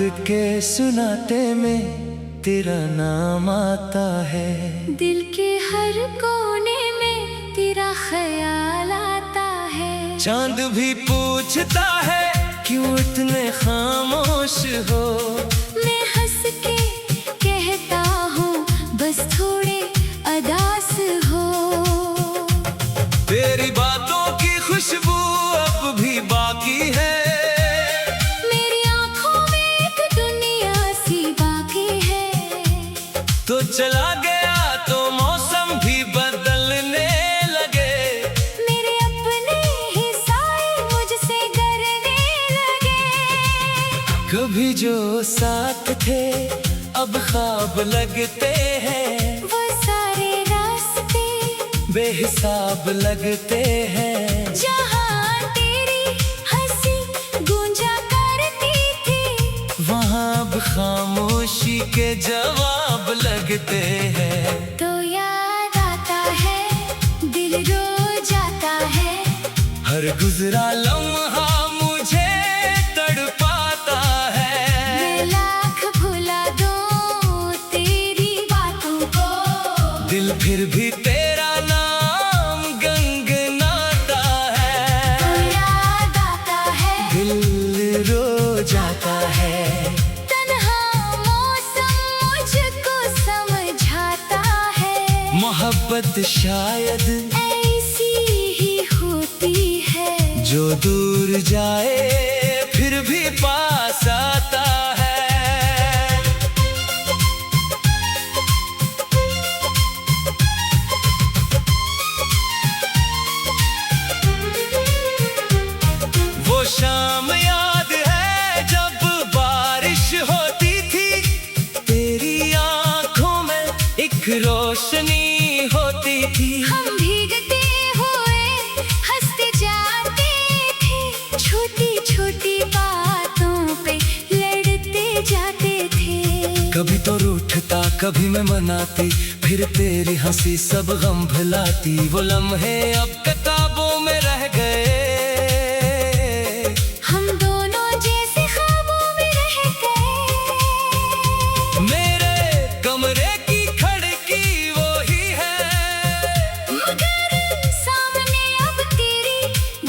के सुनाते में तेरा नाम आता है। दिल के हर कोने में तेरा ख्याल आता है। चांद भी पूछता है क्यों इतने खामोश हो। मैं हंस के कहता हूँ बस थोड़े अदास हो। तेरी बातों की खुशबू अब भी बाकी है। मेरी आंखों में एक दुनिया सी बाकी है। तो चला गया तो मौसम भी बदलने लगे। मेरे अपने ही साए मुझसे डरने लगे। कभी जो साथ थे अब ख्वाब लगते हैं। वो सारे रास्ते बेहिसाब लगते हैं। जहाँ तेरी हंसी गूंजा करती थी, वहाँ अब खामोशी के जवाब लगते हैं। तो याद आता है दिल रो जाता है। हर गुजरा लम्हा मुझे तड़पाता है। मैं लाख भुला दूं तेरी बातों को, दिल फिर भी तेरा नाम गनगनाता है। तो याद आता है दिल रो जाता है। तन्हा मौसम मुझको समझाता है। मोहब्बत शायद ऐसी ही होती है, जो दूर जाए फिर भी पास आता है। वो शाम याद है जब बारिश होती थी। तेरी आंखों में एक रोशनी होती थी। हम भीगते हुए हंसते जाते थे। छोटी छोटी बातों पे लड़ते जाते थे। कभी तो रूठता कभी मैं मनाती, फिर तेरी हंसी सब गम भुलाती। वो लम्हे अब किताबों में रह गए। हम दोनों जैसे ख्वाबों में रह गए। मेरे कमरे की खिड़की वो ही है, मगर सामने अब तेरी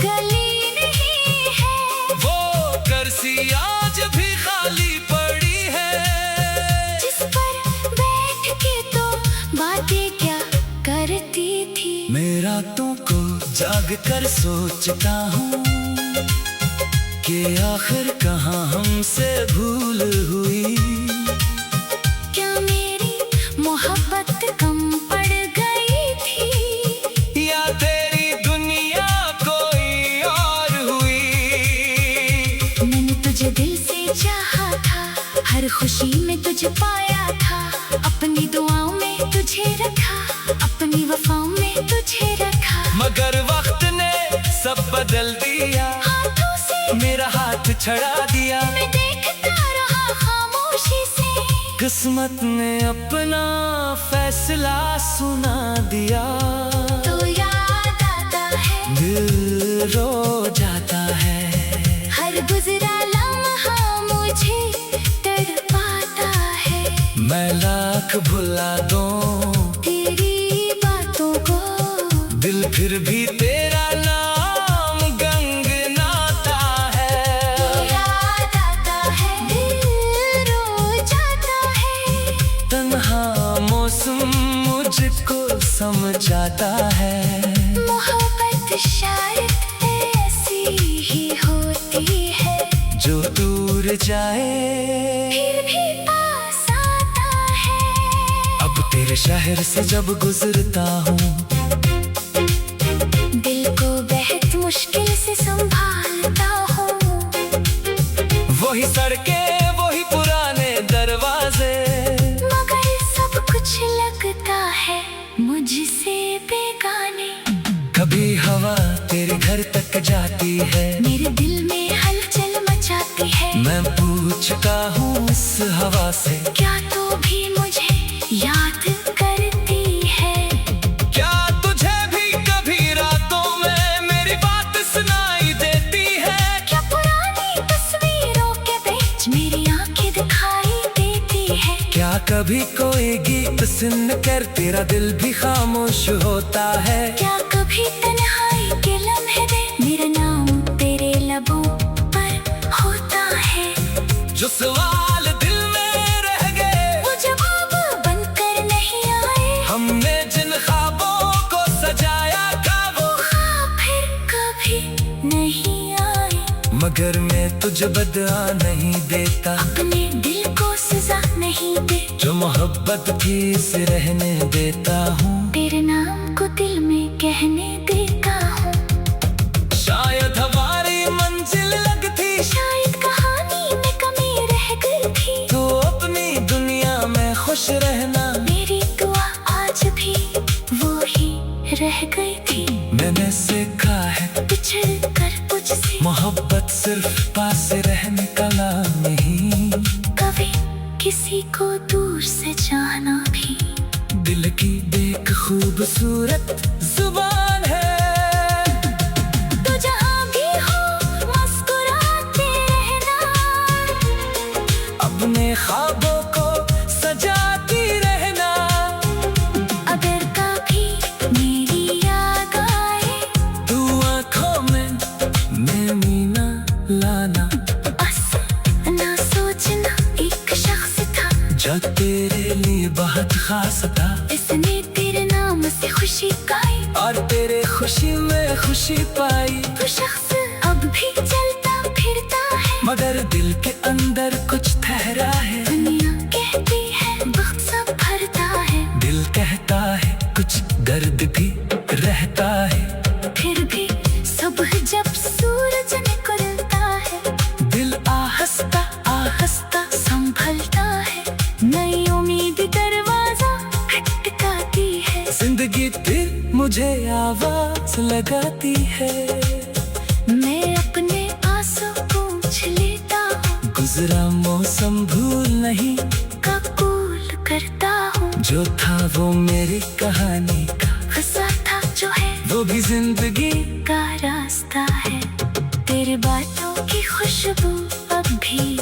गली नहीं है। वो कुर्सी आज भी खाली पड़ी है। जिस पर बैठ के तो बातें क्या करती थी। मैं रातों को जाग कर सोचता हूँ कि आखिर कहाँ हमसे भूल हुई। क्या मेरी मोहब्बत कम पड़ गई थी, या तेरी दुनिया कोई और हुई। मैंने तुझे दिल से चाहा था, हर खुशी में तुझे पाया था। अपनी दुआओं में तुझे रखा, अपनी वफाओं में तुझे रखा। मगर वक्त ने सब बदल दिया, हाथों से मेरा हाथ छड़ा दिया। मैं देखता रहा खामोशी से। किस्मत ने अपना फैसला सुना दिया। तो याद आता है दिल रो जाता है। हर गुजरा लम्हा मुझे तड़पाता है। मैं लाख भुला दूं तेरी बातों को, दिल फिर भी तेरा नाम गनगनाता है। तो याद आता है दिल रो जाता है। तन्हा मौसम मुझको समझाता है। मोहब्बत शायद ऐसी ही होती है, जो दूर जाए फिर भी पास आता है। अब तेरे शहर से जब गुजरता हूँ, दिल को बेहद मुश्किल से संभालता हूँ। वही सड़कें वही पुराने दरवाजे, मगर सब कुछ लगता है मुझसे बेगाने। कभी हवा तेरे घर तक जाती है। मेरे दिल में हलचल मचाती है। मैं पूछता हूँ इस हवा से, क्या तू भी मुझे याद करती है? क्या तुझे भी कभी रातों में मेरी बात सुनाई देती है? क्या पुरानी तस्वीरों के बीच मेरी आंखें कभी कोई गीत सुन कर तेरा दिल भी खामोश होता है? क्या कभी तन्हाई के लम्हे में मेरा नाम तेरे लबों पर होता है? जो सवाल दिल में रह गए वो जवाब बनकर नहीं आए। हमने जिन ख्वाबों को सजाया था वो ख्वाब फिर कभी नहीं आए। मगर मैं तुझे बदला नहीं देता, अपने दिल को सजा नहीं दे, जो मोहब्बत भी से रहने देता हूँ। तेरे नाम को दिल में कहने देता हूँ। शायद हमारी मंजिल लगती, शायद कहानी में कमी रह गई थी। तो अपनी दुनिया में खुश रहना, मेरी दुआ आज भी वो ही रह गई थी। मैंने सीखा है बिछड़ कर मुझसे मोहब्बत सिर्फ पास रहने का नाम नहीं, कभी किसी को दूर से जाना भी दिल की एक खूबसूरत जुबान है। तो जहाँ भी हो मुस्कुराते रहना, अपने ख्वाबों को सजाती रहना। अगर कभी मेरी याद आए तू आँखों में नैनी ना लाना, बस ना सोचना एक शख्स था जो तेरे लिए बहुत खास था। इसने तेरे नाम से खुशी गाई और तेरे खुशी में खुशी पाई। वो शख्स अब भी चलता फिरता है, मगर दिल के अंदर कुछ ठहरा है। दुनिया कहती है वक्त सब भरता है, दिल कहता है कुछ दर्द भी रहता है। फिर भी सुबह जब सूरज निकलता है, दिल आहिस्ता आहिस्ता संभलता है। नई उम्मीद दरवाजा खटखटाती है। जिंदगी फिर मुझे आवाज लगाती है। मैं अपने आंसू पूंछ लेता हूँ, गुजरा मौसम भूल नहीं कबूल करता हूँ। जो था वो मेरी कहानी का, फंसा था जो है वो भी जिंदगी का रास्ता है। तेरे बातों की खुशबू अब भी